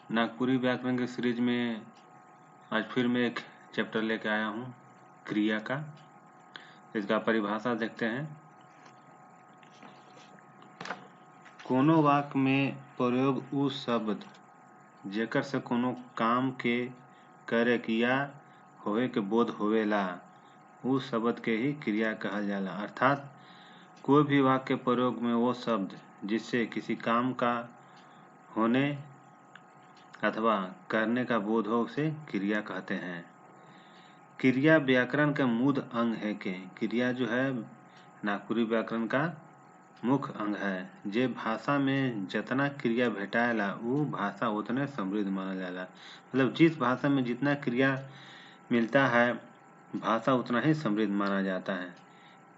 नागपुरी व्याकरण के सीरीज में आज फिर मैं एक चैप्टर लेके आया हूँ क्रिया का। इसका परिभाषा देखते हैं। कोनो वाक्य में प्रयोग उ शब्द जेकर से कोनो काम के करे किया होए के बोध होवेला उ शब्द के ही क्रिया कहल जाला। अर्थात कोई भी वाक्य के प्रयोग में वो शब्द जिससे किसी काम का होने अथवा करने का बोध हो उसे क्रिया कहते हैं। क्रिया व्याकरण का मूल अंग है के क्रिया जो है नागपुरी व्याकरण का मुख्य अंग है। जे भाषा में जितना क्रिया भेटाएला वो भाषा उतने समृद्ध माना जाला। मतलब जिस भाषा में जितना क्रिया मिलता है भाषा उतना ही समृद्ध माना जाता है।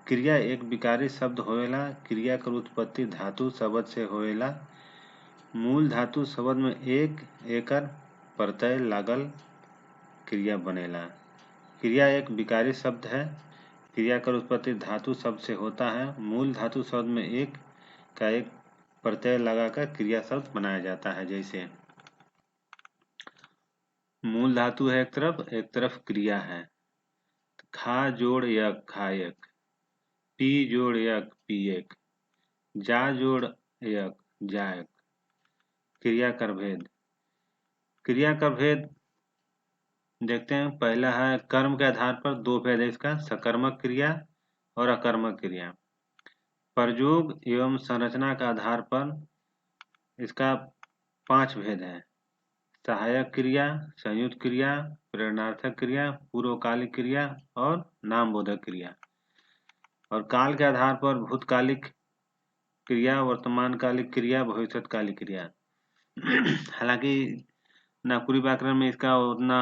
क्रिया एक विकारी शब्द होवेला। क्रिया कर उत्पत्ति धातु शब्द से होवेला। मूल धातु शब्द में एक एकर प्रत्यय लागल क्रिया बनेला। क्रिया एक विकारी शब्द है। क्रिया कर उत्पत्ति धातु शब्द से होता है। मूल धातु शब्द में एक का एक प्रत्यय लगाकर क्रिया शब्द बनाया जाता है। जैसे मूल धातु है एक तरफ क्रिया है। खा जोड़ यक खायक, पी जोड़ यक पियक, जा जोड़ यक जायक। क्रिया कर भेद। क्रिया का भेद देखते हैं। पहला है कर्म के आधार पर दो भेद है इसका, सकर्मक क्रिया और अकर्मक क्रिया। प्रयोग एवं संरचना के आधार पर इसका 5 भेद है। सहायक क्रिया, संयुक्त क्रिया, प्रेरणार्थक क्रिया, पूर्वकालिक क्रिया और नामबोधक क्रिया। और काल के आधार पर भूतकालिक क्रिया, वर्तमानकालिक क्रिया, भविष्यकालिक क्रिया। हालांकि नागपुरी व्याकरण में इसका उतना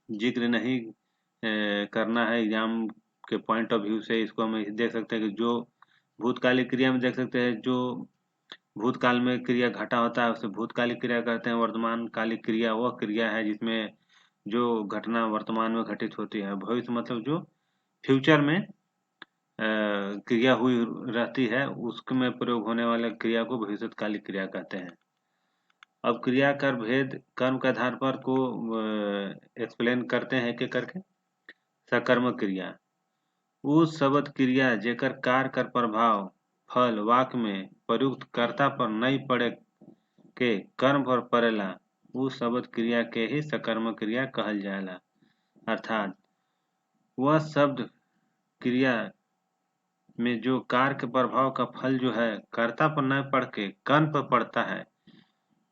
जिक्र नहीं करना है। एग्जाम के पॉइंट ऑफ व्यू से इसको हम देख सकते हैं कि जो भूतकालिक क्रिया में देख सकते हैं जो भूतकाल में क्रिया घटा होता है उसे भूतकालिक क्रिया कहते हैं। वर्तमान कालिक क्रिया वह क्रिया है जिसमें जो घटना वर्तमान में घटित होती है। भविष्य मतलब जो फ्यूचर में क्रिया हुई रहती है उसमें प्रयोग होने वाले क्रिया को भविष्यकालिक क्रिया कहते हैं। अब क्रिया कर भेद कर्म के आधार पर को एक्सप्लेन करते हैं एक करके। सकर्मक क्रिया उस शब्द क्रिया जेकर कार्य कर प्रभाव फल वाक्य में प्रयुक्त कर्ता पर नहीं पड़े के कर्म पर पड़ेला उस शब्द क्रिया के ही सकर्मक क्रिया कहल जाएला। अर्थात वह शब्द क्रिया में जो कार्य के प्रभाव का फल जो है कर्ता पर न पड़ के कर्म पर पड़ता है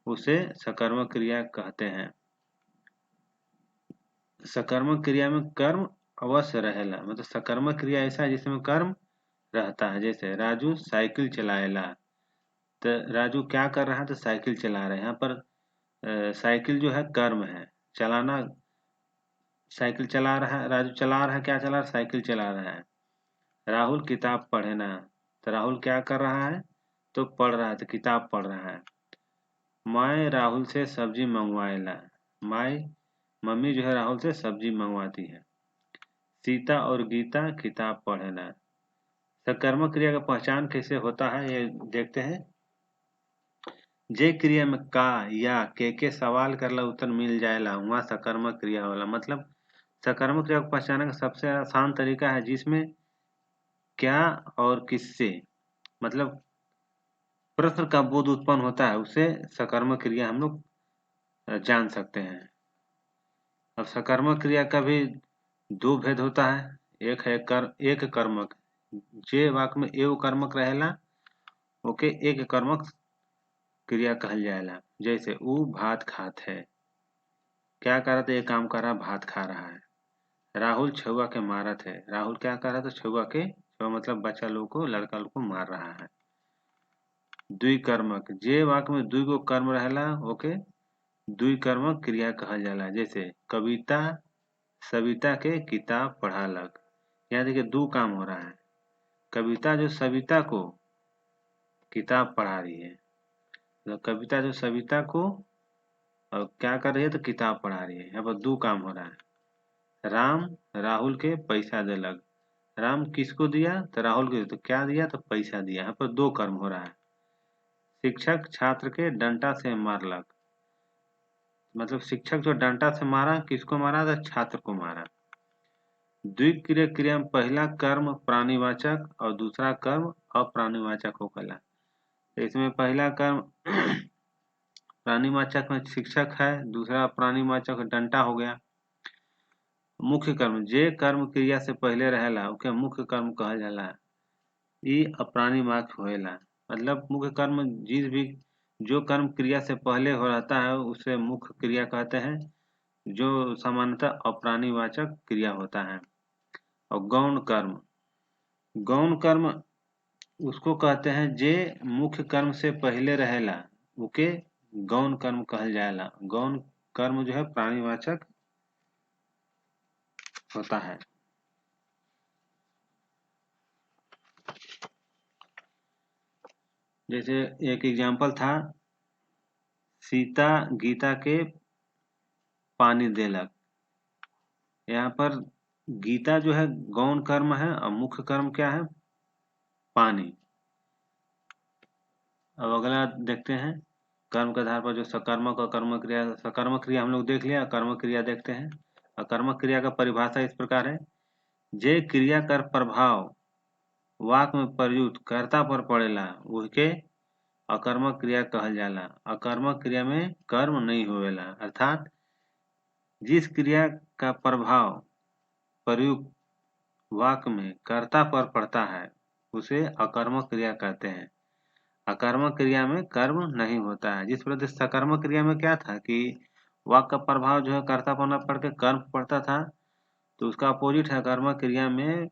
उसे सकर्मक क्रिया कहते हैं। सकर्मक क्रिया में कर्म अवश्य रहेला। मतलब सकर्मक क्रिया ऐसा है जिसमें कर्म रहता है। जैसे राजू साइकिल चलाएला, तो राजू क्या कर रहा है तो साइकिल चला रहा है। यहाँ पर साइकिल जो है कर्म है, चलाना। साइकिल चला रहा है, राजू चला रहा है, क्या चला रहा है साइकिल चला रहा है। राहुल किताब पढ़े ना, तो राहुल क्या कर रहा है तो पढ़ रहा है, तो किताब पढ़ रहा है। मैं राहुल से सब्जी मंगवाएला, माई मम्मी जो है राहुल से सब्जी मंगवाती है। सीता और गीता किताब पढ़ेला। सकर्मक क्रिया का पहचान कैसे होता है ये देखते हैं। जे क्रिया में का या के सवाल करला उत्तर मिल जाएला वहाँ सकर्मक क्रिया होला। मतलब सकर्मक क्रिया को पहचानने का सबसे आसान तरीका है जिसमें क्या और किससे मतलब प्रश्न का बोध उत्पन्न होता है उसे सकर्मक क्रिया हम लोग जान सकते हैं। अब सकर्मक क्रिया का भी 2 भेद होता है। एक है एक कर्मक। जे वाक्य में एगो कर्मक रहेला ओके एक कर्मक क्रिया कहल जाएला। जैसे ऊ भात खात है, क्या कर रहा था, ये काम कर रहा, भात खा रहा है। राहुल छुआ के मारत है, राहुल क्या कर रहा था छुआ मतलब बच्चा लोग को लड़का लोग को मार रहा है। द्विकर्मक जे वाक्य में 2 गो कर्म रहेला ओके द्विकर्मक क्रिया कहल जाला। जैसे कविता सविता के किताब पढ़ालक। यहाँ देखिए 2 काम हो रहा है। कविता जो सविता को किताब पढ़ा रही है, तो कविता जो सविता को और क्या कर रही है तो किताब पढ़ा रही है। यहाँ पर 2 काम हो रहा है। राम राहुल के पैसा देलक। राम किसको दिया तो राहुल को, तो क्या दिया तो पैसा दिया। यहाँ पर 2 कर्म हो रहा है। शिक्षक छात्र के डंडा से मारलक। मतलब शिक्षक जो डंडा से मारा, किसको मारा था? छात्र को मारा। द्विक्रिया क्रिया में पहला कर्म प्राणीवाचक और दूसरा कर्म अप्राणीवाचक हो गया। तो इसमें पहला कर्म प्राणीवाचक में शिक्षक है, दूसरा प्राणीवाचक डंडा हो गया। मुख्य कर्म जे कर्म क्रिया से पहले रहेला ओके मुख्य कर्म कहल जाला। ई अप्राणीवाचक होएला। मतलब मुख्य कर्म जो कर्म क्रिया से पहले हो रहता है उसे मुख्य क्रिया कहते हैं, जो सामान्यतः अप्राणीवाचक क्रिया होता है। और गौण कर्म उसको कहते हैं जे मुख्य कर्म से पहले रहेला ओके गौण कर्म कहल जाएला। गौण कर्म जो है प्राणीवाचक होता है। जैसे एक एग्जाम्पल था, सीता गीता के पानी देलक। यहाँ पर गीता जो है गौण कर्म है और मुख्य कर्म क्या है? पानी। अब अगला देखते हैं, कर्म के आधार पर जो सकर्मक और कर्म क्रिया। सकर्मक क्रिया हम लोग देख लिया, कर्म क्रिया देखते हैं। अकर्मक क्रिया का परिभाषा इस प्रकार है, जे क्रिया कर प्रभाव वाक में प्रयुक्त कर्ता पर पड़ेला उसके अकर्मक क्रिया कहल जाला। अकर्मक क्रिया में कर्म नहीं होवेला, अर्थात जिस क्रिया का प्रभाव प्रयुक्त वाक में कर्ता पर पड़ता है उसे अकर्मक क्रिया कहते हैं। अकर्मक क्रिया में कर्म नहीं होता है। जिस प्रकार सकर्मक क्रिया में क्या था कि वाक का प्रभाव जो है कर्ता पर न पड़ के कर्म पड़ता था, तो उसका अपोजिट है अकर्मक क्रिया में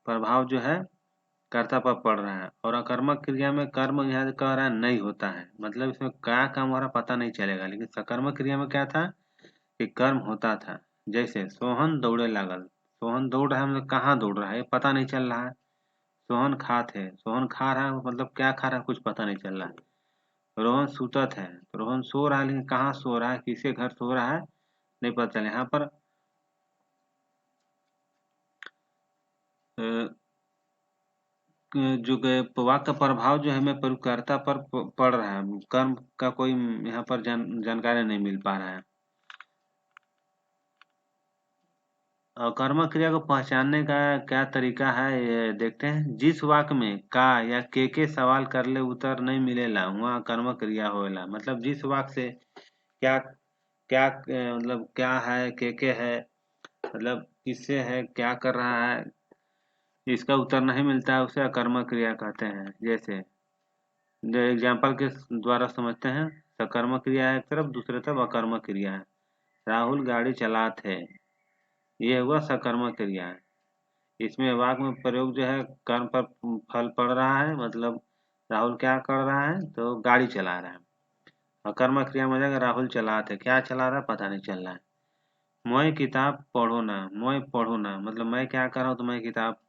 प्रभाव जो है कर्ता पर पड़ रहा है। और अकर्मक क्रिया में कर्म यहाँ कह रहा है नहीं होता है, मतलब इसमें क्या काम हो रहा पता नहीं चलेगा। लेकिन सकर्मक क्रिया में क्या था कि कर्म होता था। जैसे सोहन दौड़े लागल, सोहन दौड़ रहा है मतलब कहाँ दौड़ रहा है पता नहीं चल रहा है। सोहन खात है, सोहन खा रहा है मतलब क्या खा रहा है कुछ पता नहीं चल रहा है। रोहन सुतत है, तो रोहन सो रहा है लेकिन कहाँ सो रहा है, किसके घर सो रहा है नहीं पता चले। यहाँ पर जो वाक का प्रभाव जो है हमें प्रयोगकर्ता पर पड़ रहा है, कर्म का कोई यहाँ पर जानकारी नहीं मिल पा रहा है। और कर्म क्रिया को पहचानने का क्या तरीका है ये देखते हैं। जिस वाक्य में का या के सवाल कर ले उत्तर नहीं मिलेला वहाँ कर्म क्रिया होएला। मतलब जिस वाक्य से क्या क्या मतलब क्या है के है, मतलब किससे है क्या कर रहा है इसका उत्तर नहीं मिलता है उसे अकर्मक क्रिया कहते हैं। जैसे एग्जाम्पल के द्वारा समझते हैं, सकर्मक क्रिया है एक तरफ, दूसरे तरफ अकर्मक क्रिया है। राहुल गाड़ी चलात है, ये हुआ सकर्मक क्रिया है। इसमें वाक्य में प्रयोग जो है कर्म पर फल पड़ रहा है, मतलब राहुल क्या कर रहा है तो गाड़ी चला रहा है। अकर्मक क्रिया में जाएगा राहुल चलात है, क्या चला रहा है पता नहीं चल रहा है। मैं किताब पढ़ो ना, मैं पढ़ू ना मतलब मैं क्या कर रहा हूँ तो मैं किताब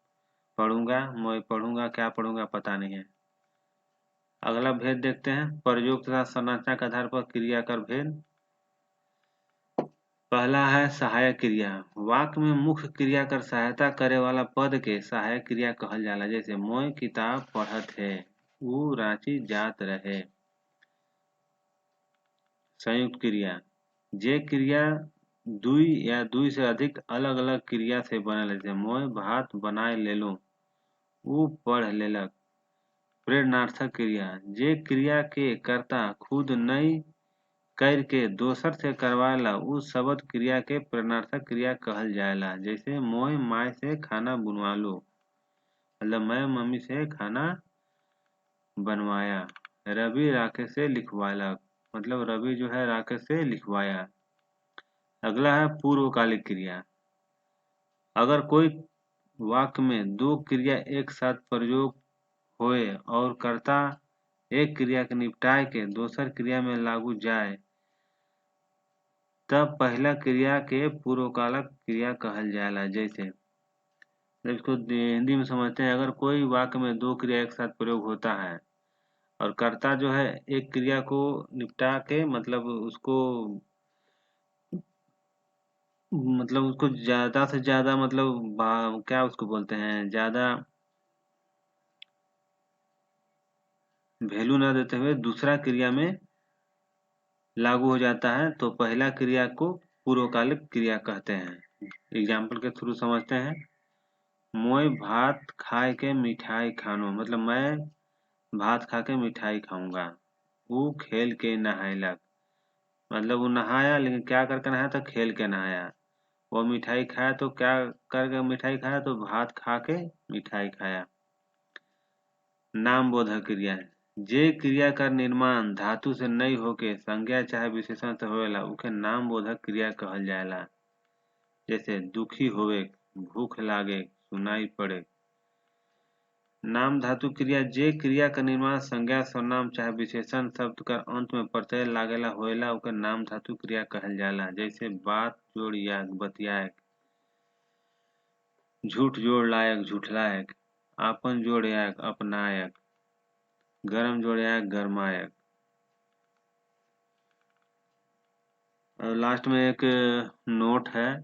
पढ़ूंगा, मैं पढ़ूंगा क्या पढ़ूंगा पता नहीं है। अगला भेद देखते हैं, प्रयोग तथा संरचना के आधार पर क्रिया कर भेद। पहला है सहायक क्रिया। वाक्य में मुख्य क्रिया कर सहायता करे वाला पद के सहायक क्रिया कहल जाला। जैसे मोय किताब पढ़त है, ऊ रांची जात रहे। संयुक्त क्रिया, जे क्रिया दुई या दुई से अधिक अलग अलग क्रिया से बनल है। जैसे मोय भात बनाए लेलो, ऊ पढ़ लेलक। प्रेरणार्थक क्रिया, जे क्रिया के कर्ता खुद नहीं कर के दोसर से करवाला उ शब्द क्रिया के प्रेरणार्थक क्रिया कहल जाएला। जैसे मोय माय से खाना बुनवा लो, मतलब मैं मम्मी से खाना बनवाया। रवि राकेश से लिखवाला, मतलब रवि जो है राकेश से लिखवाया। अगला है पूर्वकालिक क्रिया। अगर कोई वाक्य में दो क्रिया एक साथ प्रयोग होए और कर्ता एक क्रिया के निपटाए के दोसर क्रिया में लागू जाए तब पहला क्रिया के पूर्वकालिक क्रिया कहल जाला। जैसे जब इसको हिंदी में समझते हैं, अगर कोई वाक्य में दो क्रिया एक साथ प्रयोग होता है और कर्ता जो है एक क्रिया को निपटा के मतलब उसको ज्यादा से ज्यादा मतलब क्या उसको बोलते हैं ज्यादा वैल्यू ना देते हुए दूसरा क्रिया में लागू हो जाता है तो पहला क्रिया को पूर्वकालिक क्रिया कहते हैं। एग्जाम्पल के थ्रू समझते हैं। मोय भात खाए के मिठाई खानो, मतलब मैं भात खा के मिठाई खाऊंगा। वो खेल के नहायलक, मतलब वो नहाया, लेकिन क्या करके नहाया था? खेल के नहाया। वो मिठाई खाया तो क्या करके मिठाई खाया? तो भात खा के मिठाई खाया। नाम बोधक क्रिया है। जे क्रिया का निर्माण धातु से नहीं होके संज्ञा चाहे विशेषण से होवेला उके नाम बोधक क्रिया कहल जाएला। जैसे दुखी होवे, भूख लागे, सुनाई पड़े। नाम धातु क्रिया जे क्रिया का निर्माण संज्ञा सर्वनाम चाहे विशेषण शब्द का अंत में प्रत्यय लागेला होएला ओके नाम धातु क्रिया कहल जाला। जैसे बात जोड़ याक, बतियाक। झूठ जोड़ लायक, झूठलायक। आपन जोड़ याक, अपनायक। गरम जोड़ याक, गरमायक। और लास्ट में एक नोट है।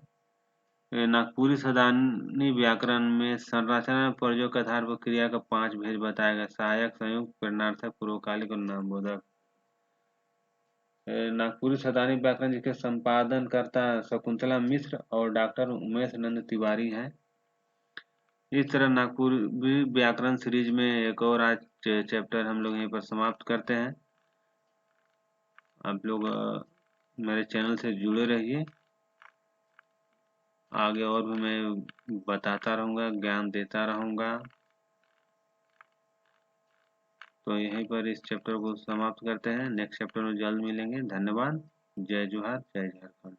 नागपुरी सदानी व्याकरण में संरचना प्रयोग के आधार पर क्रिया का 5 भेद बताया गया। सहायक, संयुक्त, प्रेरणार्थक, पूर्वकालिक और नामबोधक। नागपुरी सदानी व्याकरण जिसके संपादन करता शकुंतला मिश्र और डॉक्टर उमेश नंद तिवारी हैं। इस तरह नागपुरी व्याकरण सीरीज में एक और आज चैप्टर हम लोग यहीं पर समाप्त करते हैं। आप लोग मेरे चैनल से जुड़े रहिए। आगे और भी मैं बताता रहूँगा, ज्ञान देता रहूँगा। तो यहीं पर इस चैप्टर को समाप्त करते हैं। नेक्स्ट चैप्टर में जल्द मिलेंगे। धन्यवाद। जय जोहार, जय झारखंड।